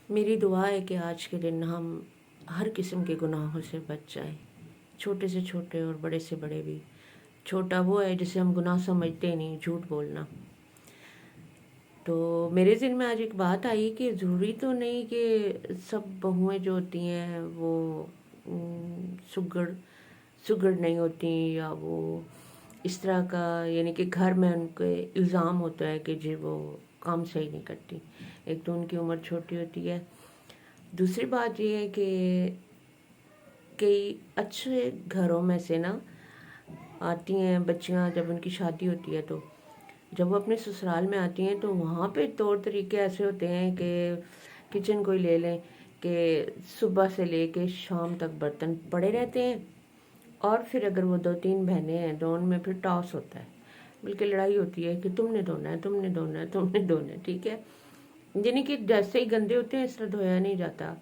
میری دعا ہے کہ آج کے دن ہم ہر قسم کے گناہوں سے بچ جائیں، چھوٹے سے چھوٹے اور بڑے سے بڑے بھی۔ چھوٹا وہ ہے جسے ہم گناہ سمجھتے نہیں، جھوٹ بولنا۔ تو میرے ذہن میں آج ایک بات آئی کہ ضروری تو نہیں کہ سب بہویں جو ہوتی ہیں وہ سگڑ نہیں ہوتی، یا وہ اس طرح کا، یعنی کہ گھر میں ان کے الزام ہوتا ہے کہ جی وہ کام صحیح نہیں کرتی۔ ایک تو ان کی عمر چھوٹی ہوتی ہے، دوسری بات یہ ہے کہ کئی اچھے گھروں میں سے نا آتی ہیں بچیاں، جب ان کی شادی ہوتی ہے تو جب وہ اپنے سسرال میں آتی ہیں تو وہاں پہ طور طریقے ایسے ہوتے ہیں کہ کچن کوئی لے لیں کہ صبح سے لے کے شام تک برتن پڑے رہتے ہیں، اور پھر اگر وہ 2 3 بہنیں ہیں تو ان میں پھر ٹاس ہوتا ہے، بلکہ لڑائی ہوتی ہے کہ تم نے دھونا ہے، تم نے دھونا ہے، تم نے دھونا ہے، ٹھیک ہے۔ یعنی کہ جیسے ہی گندے ہوتے ہیں اس طرح دھویا نہیں جاتا،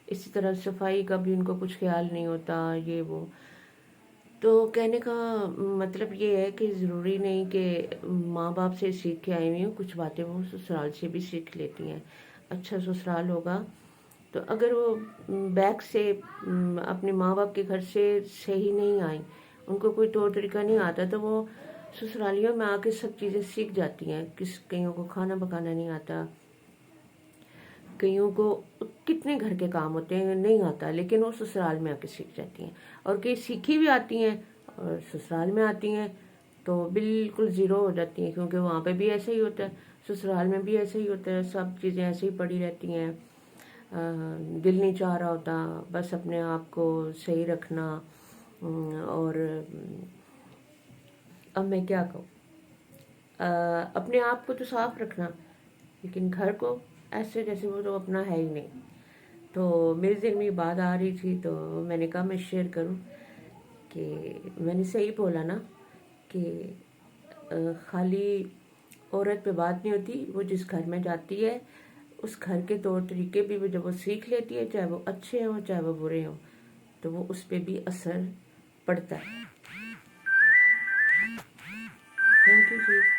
اسی طرح صفائی کا بھی ان کو کچھ خیال نہیں ہوتا، یہ وہ۔ تو کہنے کا مطلب یہ ہے کہ ضروری نہیں کہ ماں باپ سے سیکھ کے آئی ہوئی ہوں، کچھ باتیں وہ سسرال سے بھی سیکھ لیتی ہیں۔ اچھا سسرال ہوگا تو اگر وہ بیک سے اپنے ماں باپ کے گھر سے صحیح نہیں آئیں، ان کو کوئی طور طریقہ نہیں آتا، تو وہ سسرالیوں میں آ کے سب چیزیں سیکھ جاتی ہیں۔ کئیوں کو کھانا پکانا نہیں آتا، کئیوں کو کتنے گھر کے کام ہوتے ہیں نہیں آتا، لیکن وہ سسرال میں آ کے سیکھ جاتی ہیں، اور کئی سیکھی بھی آتی ہیں اور سسرال میں آتی ہیں تو بالکل زیرو ہو جاتی ہیں، کیونکہ وہاں پہ بھی ایسا ہی ہوتا ہے، سسرال میں بھی ایسا ہی ہوتا ہے، سب چیزیں ایسے ہی پڑی رہتی ہیں۔ دل نہیں چاہ رہا ہوتا، بس اپنے آپ کو صحیح رکھنا، اور اب میں کیا کہوں، اپنے آپ کو تو صاف رکھنا، لیکن گھر کو ایسے جیسے وہ تو اپنا ہے ہی نہیں۔ تو میرے ذہن میں یہ بات آ رہی تھی تو میں نے کہا میں شیئر کروں کہ میں نے صحیح بولا نا کہ خالی عورت پہ بات نہیں ہوتی، وہ جس گھر میں جاتی ہے اس گھر کے طور طریقے بھی جب وہ سیکھ لیتی ہے، چاہے وہ اچھے ہوں چاہے وہ برے ہوں، تو وہ اس پہ بھی اثر پڑتا ہے۔ Thank you G.